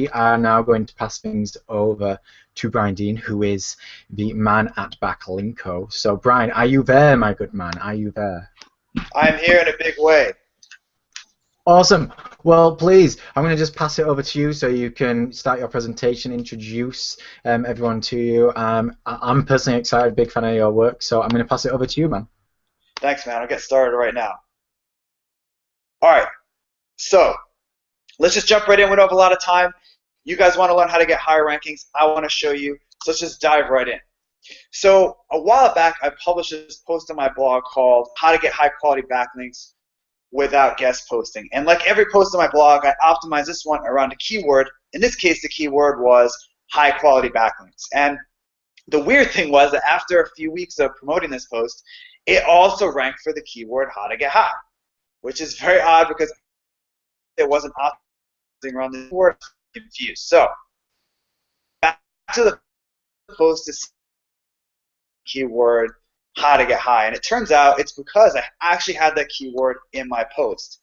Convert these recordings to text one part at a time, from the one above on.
we are now going to pass things over to Brian Dean, who is the man at Backlinko. So, Brian, are you there, my good man? Are you there? I'm here in a big way. Awesome. Well, please, I'm going to just pass it over to you so you can start your presentation, introduce everyone to you. I'm personally excited, big fan of your work, so I'm going to pass it over to you, man. Thanks, man. I'll get started right now. All right. So let's just jump right in. We don't have a lot of time. You guys want to learn how to get higher rankings. I want to show you. So let's just dive right in. So a while back, I published this post on my blog called How to Get High Quality Backlinks Without Guest Posting. And like every post on my blog, I optimized this one around a keyword. In this case, the keyword was high quality backlinks. And the weird thing was that after a few weeks of promoting this post, it also ranked for the keyword how to get high, which is very odd because it wasn't optimizing around the keyword. Confused. So back to the post is keyword how to get high, and it turns out it's because I actually had that keyword in my post.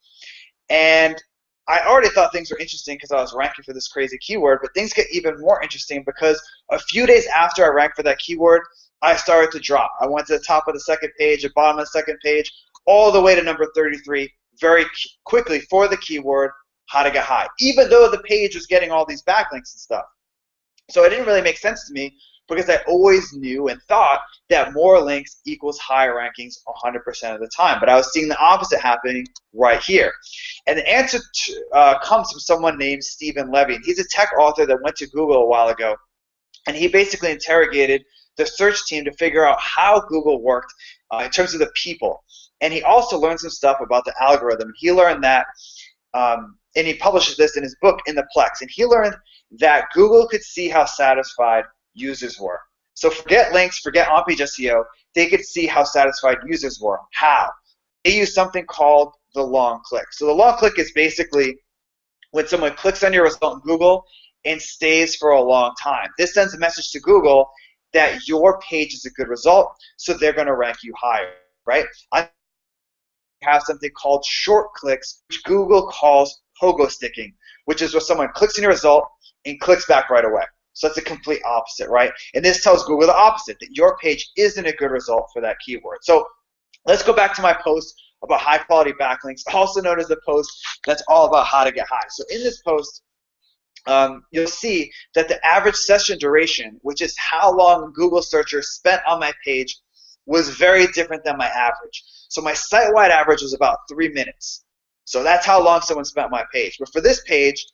And I already thought things were interesting because I was ranking for this crazy keyword, but things get even more interesting because a few days after I ranked for that keyword, I started to drop. I went to the top of the second page, the bottom of the second page, all the way to number 33 very quickly for the keyword how to get high, even though the page was getting all these backlinks and stuff. So it didn't really make sense to me because I always knew and thought that more links equals higher rankings 100% of the time. But I was seeing the opposite happening right here. And the answer comes from someone named Stephen Levy. He's a tech author that went to Google a while ago. And he basically interrogated the search team to figure out how Google worked in terms of the people. And he also learned some stuff about the algorithm. He learned that, and he publishes this in his book, In the Plex. And he learned that Google could see how satisfied users were. So forget links, forget on-page SEO. They could see how satisfied users were. How? They use something called the long click. So the long click is basically when someone clicks on your result in Google and stays for a long time. This sends a message to Google that your page is a good result, so they're going to rank you higher, right? I have something called short clicks, which Google calls pogo sticking, which is where someone clicks on your result and clicks back right away. So that's the complete opposite, right? And this tells Google the opposite, that your page isn't a good result for that keyword. So let's go back to my post about high quality backlinks, also known as the post that's all about how to get high. So in this post, you'll see that the average session duration, which is how long Google searchers spent on my page, was very different than my average. So my site-wide average was about 3 minutes. So that's how long someone spent on my page. But for this page,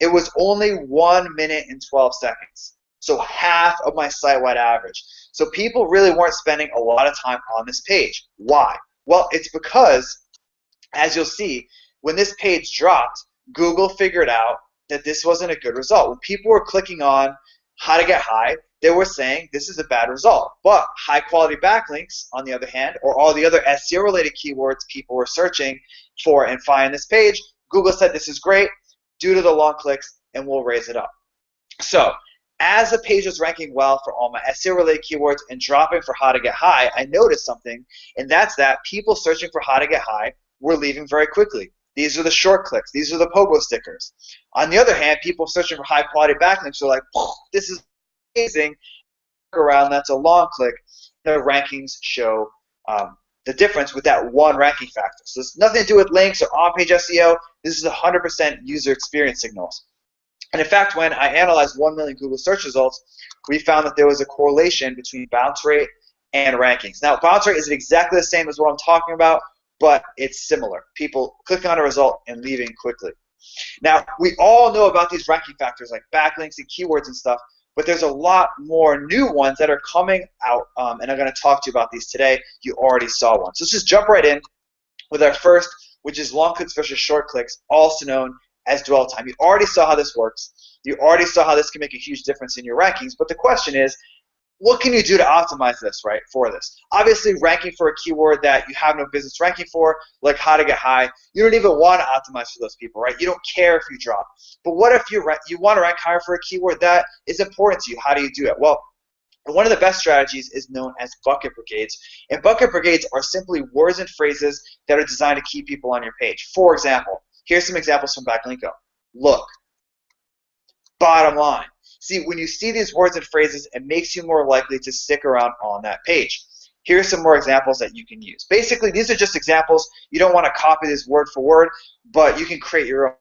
it was only 1 minute and 12 seconds. So half of my site-wide average. So people really weren't spending a lot of time on this page. Why? Well, it's because, as you'll see, when this page dropped, Google figured out that this wasn't a good result. When people were clicking on how to get high, they were saying this is a bad result. But high quality backlinks, on the other hand, or all the other SEO related keywords people were searching for and find this page, Google said this is great due to the long clicks, and we'll raise it up. So as the page was ranking well for all my SEO related keywords and dropping for how to get high, I noticed something, and that's that people searching for how to get high were leaving very quickly. These are the short clicks. These are the pogo stickers. On the other hand, people searching for high quality backlinks are like, this is amazing. Around, that's a long click. The rankings show the difference with that one ranking factor. So it's nothing to do with links or on-page SEO. This is 100% user experience signals. And in fact, when I analyzed 1 million Google search results, we found that there was a correlation between bounce rate and rankings. Now, bounce rate isn't exactly the same as what I'm talking about, but it's similar. People clicking on a result and leaving quickly. Now, we all know about these ranking factors like backlinks and keywords and stuff, but there's a lot more new ones that are coming out, and I'm going to talk to you about these today. You already saw one. So let's just jump right in with our first, which is long clicks versus short clicks, also known as dwell time. You already saw how this works. You already saw how this can make a huge difference in your rankings, but the question is, what can you do to optimize this, right, for this? Obviously, ranking for a keyword that you have no business ranking for, like how to get high, you don't even want to optimize for those people, right? You don't care if you drop. But what if you want to rank higher for a keyword that is important to you? How do you do it? Well, one of the best strategies is known as bucket brigades. And bucket brigades are simply words and phrases that are designed to keep people on your page. For example, here's some examples from Backlinko. Look, Bottom line. See, when you see these words and phrases, it makes you more likely to stick around on that page. Here's some more examples that you can use. Basically, these are just examples. You don't want to copy this word for word, but you can create your own.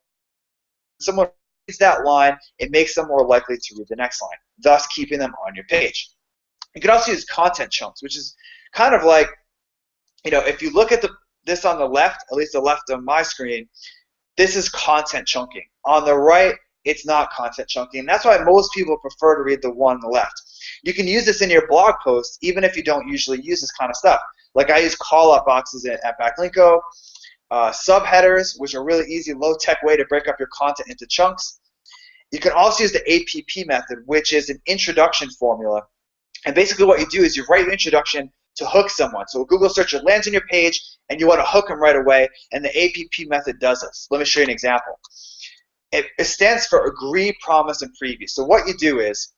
Someone reads that line, it makes them more likely to read the next line, thus keeping them on your page. You can also use content chunks, which is kind of like, if you look at this on the left, at least the left of my screen, this is content chunking. On the right, it's not content chunking. And that's why most people prefer to read the one on the left. You can use this in your blog posts, even if you don't usually use this kind of stuff. Like I use call-out boxes at Backlinko, subheaders, which are a really easy, low-tech way to break up your content into chunks. You can also use the APP method, which is an introduction formula. And basically what you do is you write your introduction to hook someone. So a Google searcher lands on your page, and you want to hook them right away, and the APP method does this. Let me show you an example. It stands for agree, promise, and preview. So what you do is,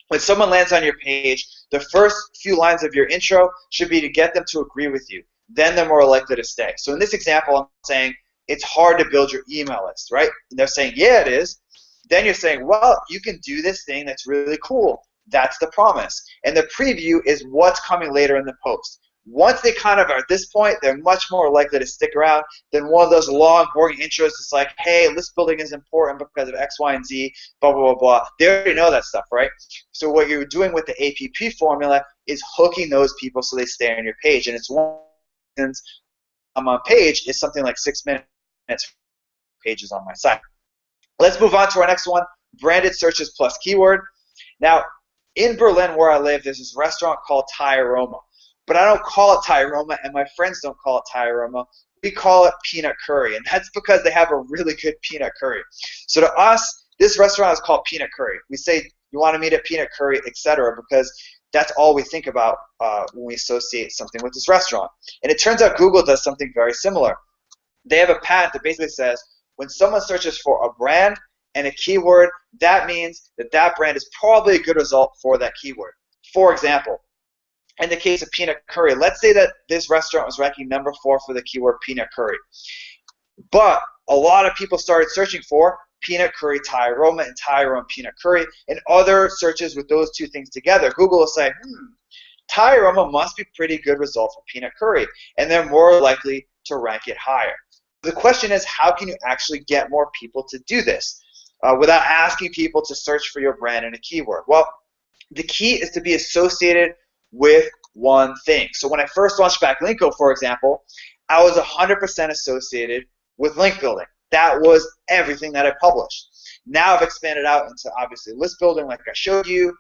when someone lands on your page, the first few lines of your intro should be to get them to agree with you. Then they're more likely to stay. So in this example, I'm saying it's hard to build your email list, right? And they're saying, yeah, it is. Then you're saying, well, you can do this thing that's really cool. That's the promise. And the preview is what's coming later in the post. Once they kind of are at this point, they're much more likely to stick around than one of those long, boring intros. It's like, hey, list building is important because of X, Y, and Z, blah, blah, blah, blah. They already know that stuff, right? So what you're doing with the APP formula is hooking those people so they stay on your page. And it's one reasons I'm on page is something like 6 minutes pages on my site. Let's move on to our next one, branded searches plus keyword. Now, in Berlin where I live, there's this restaurant called Thai Aroma. But I don't call it Thai Aroma, and my friends don't call it Thai Aroma. We call it peanut curry, and that's because they have a really good peanut curry. So to us, this restaurant is called peanut curry. We say, you want to meet at peanut curry, etc., because that's all we think about when we associate something with this restaurant. And it turns out Google does something very similar. They have a patent that basically says when someone searches for a brand and a keyword, that means that that brand is probably a good result for that keyword. For example, in the case of peanut curry, let's say that this restaurant was ranking number 4 for the keyword peanut curry. But a lot of people started searching for peanut curry Thai Aroma and Thai Aroma peanut curry and other searches with those two things together. Google will say, Thai Aroma must be pretty good result for peanut curry, and they're more likely to rank it higher. The question is, how can you actually get more people to do this without asking people to search for your brand and a keyword? Well, the key is to be associated with one thing. So when I first launched Backlinko, for example, I was 100% associated with link building. That was everything that I published. Now I've expanded out into obviously list building, like I showed you,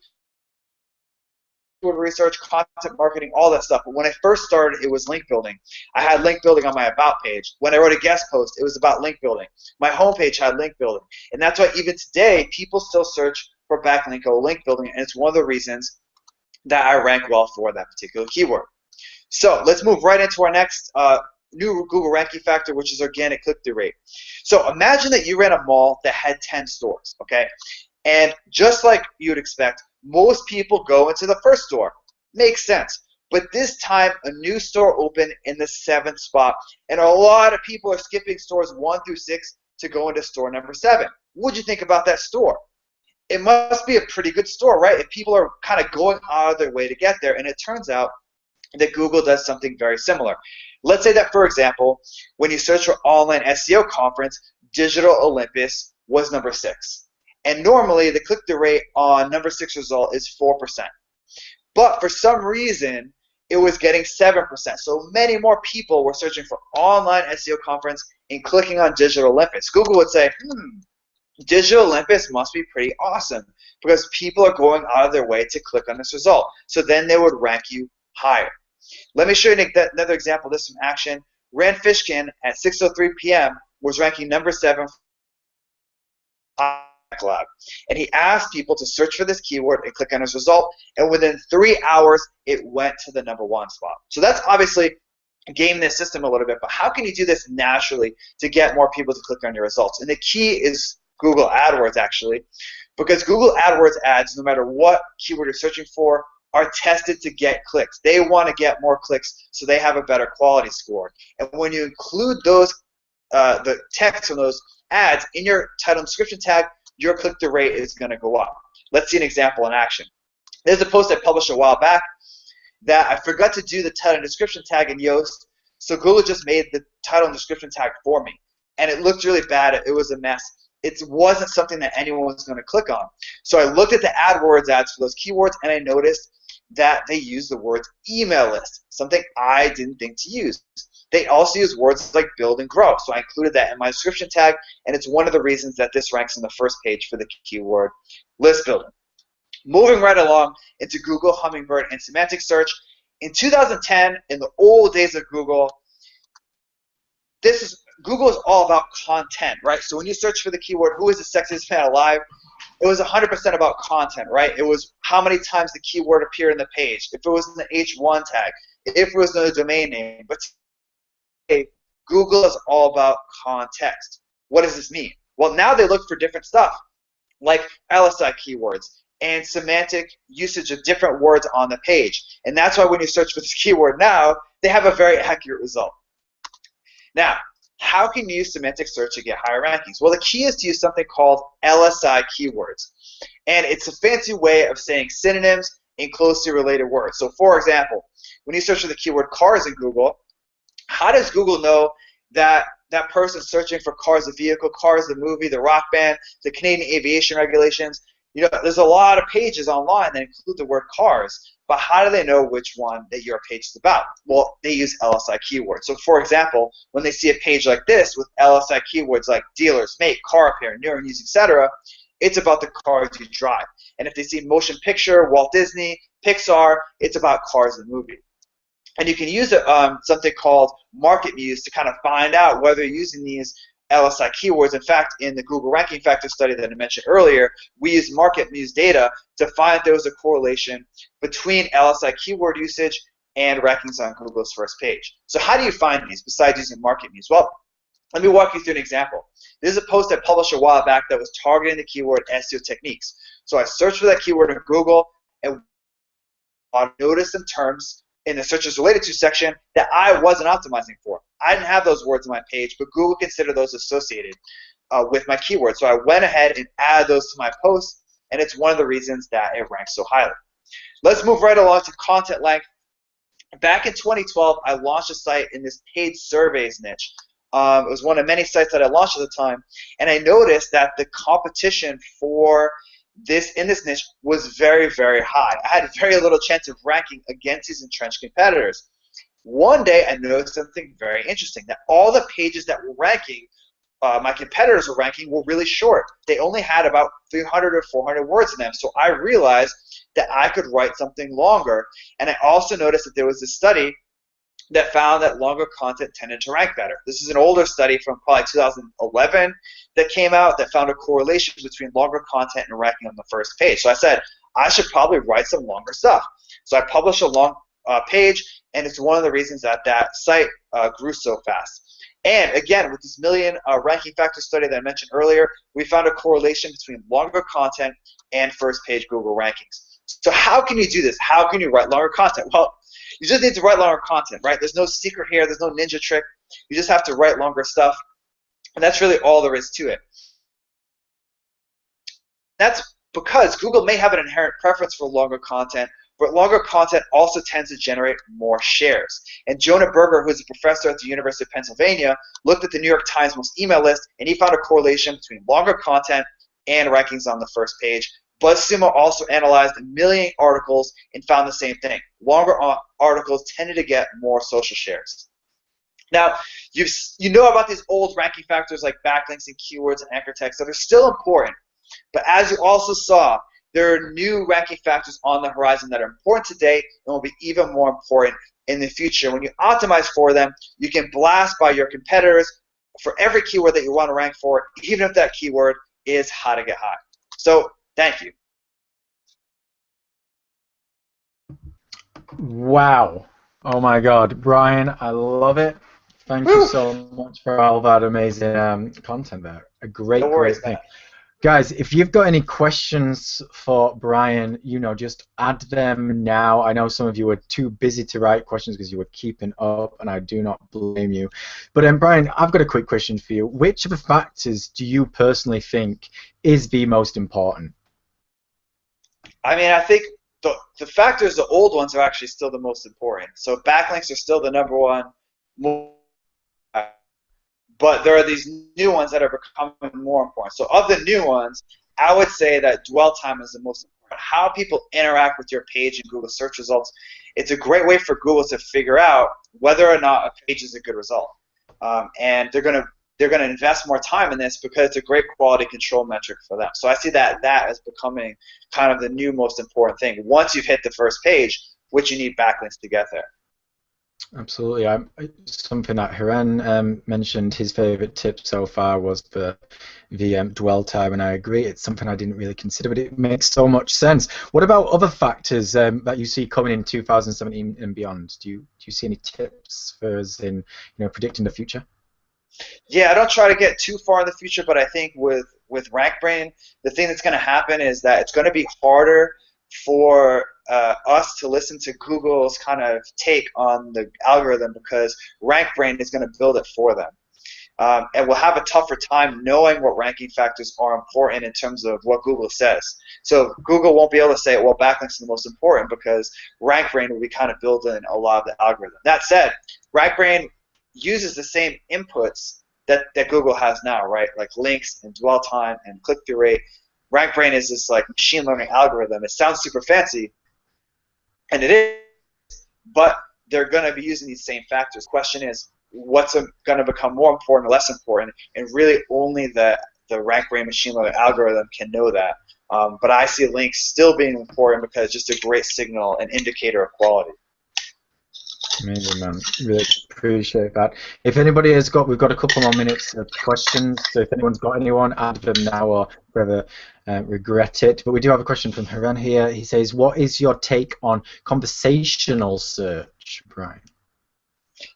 research, content marketing, all that stuff. But when I first started, it was link building. I had link building on my about page. When I wrote a guest post, it was about link building. My homepage had link building. And that's why even today, people still search for Backlinko link building, and it's one of the reasons that I rank well for that particular keyword. So let's move right into our next new Google ranking factor, which is organic click-through rate. So imagine that you ran a mall that had 10 stores, okay? And just like you'd expect, most people go into the first store. Makes sense. But this time, a new store opened in the 7th spot, and a lot of people are skipping stores 1 through 6 to go into store number 7. What'd you think about that store? It must be a pretty good store, right? If people are kind of going out of their way to get there, and it turns out that Google does something very similar. Let's say that, for example, when you search for online SEO conference, Digital Olympus was number 6. And normally, the click-through rate on number 6 result is 4%. But for some reason, it was getting 7%. So many more people were searching for online SEO conference and clicking on Digital Olympus. Google would say, Digital Olympus must be pretty awesome because people are going out of their way to click on this result. So then they would rank you higher. Let me show you another example of this from action. Rand Fishkin at 6:03 p.m. was ranking number 7 Lab. And he asked people to search for this keyword and click on his result, and within 3 hours it went to the number 1 spot. So that's obviously game this system a little bit, but how can you do this naturally to get more people to click on your results? And the key is Google AdWords, actually, because Google AdWords ads, no matter what keyword you're searching for, are tested to get clicks. They want to get more clicks so they have a better quality score. And when you include those the text from those ads in your title and description tag, your click-through rate is going to go up. Let's see an example in action. There's a post I published a while back that I forgot to do the title and description tag in Yoast, so Google just made the title and description tag for me. And it looked really bad. It was a mess. It wasn't something that anyone was going to click on. So I looked at the AdWords ads for those keywords, and I noticed that they use the words email list, something I didn't think to use. They also use words like build and grow, so I included that in my description tag, and it's one of the reasons that this ranks on the first page for the keyword list building. Moving right along into Google, Hummingbird, and semantic search. In 2010, in the old days of Google, Google is all about content, right? So when you search for the keyword, who is the sexiest man alive, it was 100% about content, right? It was how many times the keyword appeared in the page, if it was in the H1 tag, if it was in the domain name. But today, Google is all about context. What does this mean? Well, now they look for different stuff, like LSI keywords and semantic usage of different words on the page. And that's why when you search for this keyword now, they have a very accurate result. Now, how can you use semantic search to get higher rankings? Well, the key is to use something called LSI keywords. And it's a fancy way of saying synonyms in closely related words. So for example, when you search for the keyword cars in Google, how does Google know that that person searching for Cars the vehicle, Cars the movie, the rock band, the Canadian aviation regulations? You know, there's a lot of pages online that include the word cars, but how do they know which one that your page is about? Well, they use LSI keywords. So for example, when they see a page like this with LSI keywords like dealers, make, car repair, neuro news, etc., it's about the cars you drive. And if they see motion picture, Walt Disney, Pixar, it's about Cars the movie. And you can use something called Market Muse to kind of find out whether you're using these LSI keywords. In fact, in the Google Ranking Factor study that I mentioned earlier, we used Market Muse data to find if there was a correlation between LSI keyword usage and rankings on Google's first page. So how do you find these besides using Market Muse? Well, let me walk you through an example. This is a post I published a while back that was targeting the keyword SEO techniques. So I searched for that keyword in Google and I noticed some terms in the searches related to section that I wasn't optimizing for. I didn't have those words on my page, but Google considered those associated with my keyword. So I went ahead and added those to my post, and it's one of the reasons that it ranks so highly. Let's move right along to content length. Back in 2012, I launched a site in this paid surveys niche. It was one of many sites that I launched at the time, and I noticed that the competition for this in this niche was very, very high. I had very little chance of ranking against these entrenched competitors. One day I noticed something very interesting, that all the pages that were ranking, my competitors were ranking, were really short. They only had about 300 or 400 words in them. So I realized that I could write something longer. And I also noticed that there was this study that found that longer content tended to rank better. This is an older study from probably 2011 that came out that found a correlation between longer content and ranking on the first page. So I said, I should probably write some longer stuff. So I published a long page, and it's one of the reasons that that site grew so fast. And again, with this million ranking factor study that I mentioned earlier, we found a correlation between longer content and first page Google rankings. So how can you do this? How can you write longer content? Well, you just need to write longer content, right? There's no secret here. There's no ninja trick. You just have to write longer stuff. And that's really all there is to it. That's because Google may have an inherent preference for longer content, but longer content also tends to generate more shares. And Jonah Berger, who's a professor at the University of Pennsylvania, looked at the New York Times most email list, and he found a correlation between longer content and rankings on the first page. BuzzSumo also analyzed 1 million articles and found the same thing. Longer articles tended to get more social shares. Now, you know about these old ranking factors like backlinks and keywords and anchor text that are still important. But as you also saw, there are new ranking factors on the horizon that are important today and will be even more important in the future. When you optimize for them, you can blast by your competitors for every keyword that you want to rank for, even if that keyword is how to get high. So, thank you. Wow. Oh my God. Brian, I love it. Thank you so much for all that amazing content there. A great, great thing. Guys, if you've got any questions for Brian, just add them now. I know some of you were too busy to write questions because you were keeping up, and I do not blame you. But Brian, I've got a quick question for you. Which of the factors do you personally think is the most important? I mean, I think the factors, the old ones, are actually still the most important. So backlinks are still the number one, but there are these new ones that are becoming more important. So of the new ones, I would say that dwell time is the most important. How people interact with your page in Google search results, it's a great way for Google to figure out whether or not a page is a good result. And they're going to invest more time in this because it's a great quality control metric for them. So I see that as becoming kind of the new most important thing. Once you've hit the first page, which you need backlinks to get there. Absolutely. Something that Hiren mentioned, his favorite tip so far was the dwell time, and I agree. It's something I didn't really consider, but it makes so much sense. What about other factors that you see coming in 2017 and beyond? Do you see any tips for us in predicting the future? Yeah, I don't try to get too far in the future, but I think with RankBrain, the thing that's going to happen is that it's going to be harder for us to listen to Google's kind of take on the algorithm because RankBrain is going to build it for them. And we'll have a tougher time knowing what ranking factors are important in terms of what Google says. So Google won't be able to say, well, backlinks are the most important because RankBrain will be kind of building a lot of the algorithm. That said, RankBrain uses the same inputs that Google has now, right? Like links and dwell time and click-through rate. RankBrain is this like machine learning algorithm. It sounds super fancy, and it is, but they're going to be using these same factors. Question is, what's going to become more important or less important? And really only the RankBrain machine learning algorithm can know that. But I see links still being important because it's just a great signal and indicator of quality. Amazing, man. Really appreciate that. If anybody has we've got a couple more minutes of questions, so if anyone's got anyone, add them now or forever regret it. But we do have a question from Hiren here. He says, what is your take on conversational search, Brian?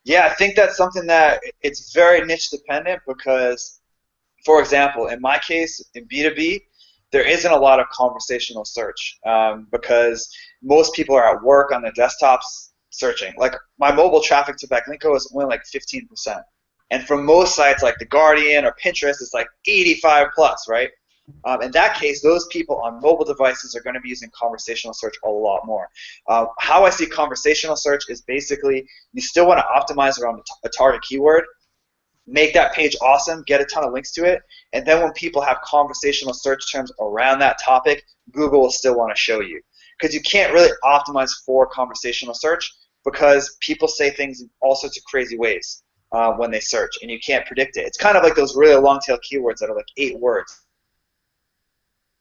Yeah, I think that's something that it's very niche dependent because, for example, in my case, in B2B, there isn't a lot of conversational search because most people are at work on their desktops searching. Like my mobile traffic to Backlinko is only like 15%. And from most sites like The Guardian or Pinterest, it's like 85 plus, right? In that case, those people on mobile devices are going to be using conversational search a lot more. How I see conversational search is basically you still want to optimize around a target keyword, make that page awesome, get a ton of links to it, and then when people have conversational search terms around that topic, Google will still want to show you. Because you can't really optimize for conversational search because people say things in all sorts of crazy ways when they search, and you can't predict it. It's kind of like those really long-tail keywords that are like 8 words.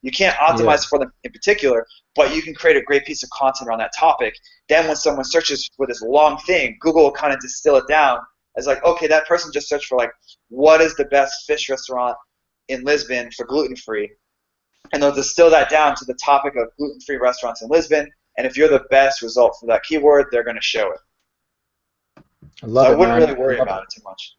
You can't optimize for them in particular, but you can create a great piece of content around that topic. Then when someone searches for this long thing, Google will kind of distill it down as like, okay, that person just searched for like, what is the best fish restaurant in Lisbon for gluten-free? And they'll distill that down to the topic of gluten-free restaurants in Lisbon. And if you're the best result for that keyword, they're going to show it. I wouldn't really worry about it too much.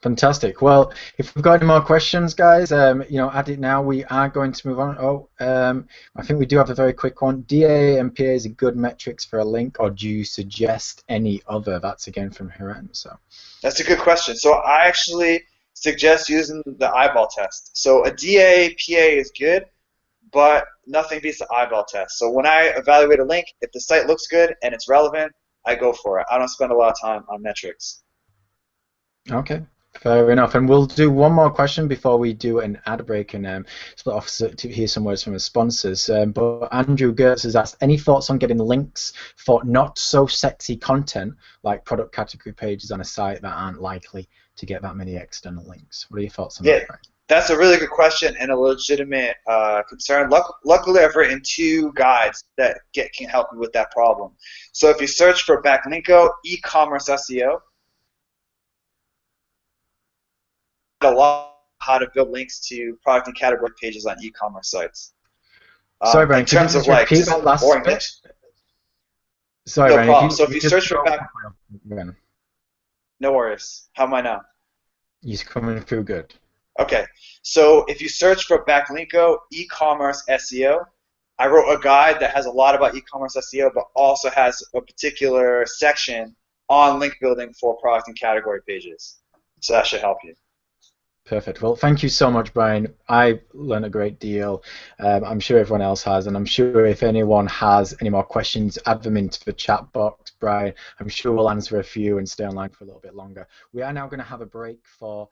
Fantastic. Well, if we've got any more questions, guys, add it now. We are going to move on. I think we do have a very quick one. DA and PA is a good metrics for a link, or do you suggest any other? That's again from Hiren. So that's a good question. So I actually suggest using the eyeball test. So a DA, PA is good, but nothing beats the eyeball test. So when I evaluate a link, if the site looks good and it's relevant, I go for it. I don't spend a lot of time on metrics. Okay. Fair enough, and we'll do one more question before we do an ad break and split off to hear some words from the sponsors. But Andrew Gertz has asked, any thoughts on getting links for not so sexy content like product category pages on a site that aren't likely to get that many external links? What are your thoughts on that, Frank? That's a really good question and a legitimate concern. Luckily, I've written 2 guides that can help you with that problem. So if you search for Backlinko e-commerce SEO, a lot how to build links to product and category pages on e-commerce sites. Sorry, Brian, in terms of like repeat that last bit? Sorry, no Brian, problem. So if you search for no worries. How am I now? He's coming through good. Okay, so if you search for Backlinko e-commerce SEO, I wrote a guide that has a lot about e-commerce SEO, but also has a particular section on link building for product and category pages. So that should help you. Perfect. Well, thank you so much, Brian. I learned a great deal. I'm sure everyone else has, and I'm sure if anyone has any more questions, add them into the chat box, Brian. I'm sure we'll answer a few and stay online for a little bit longer. We are now going to have a break for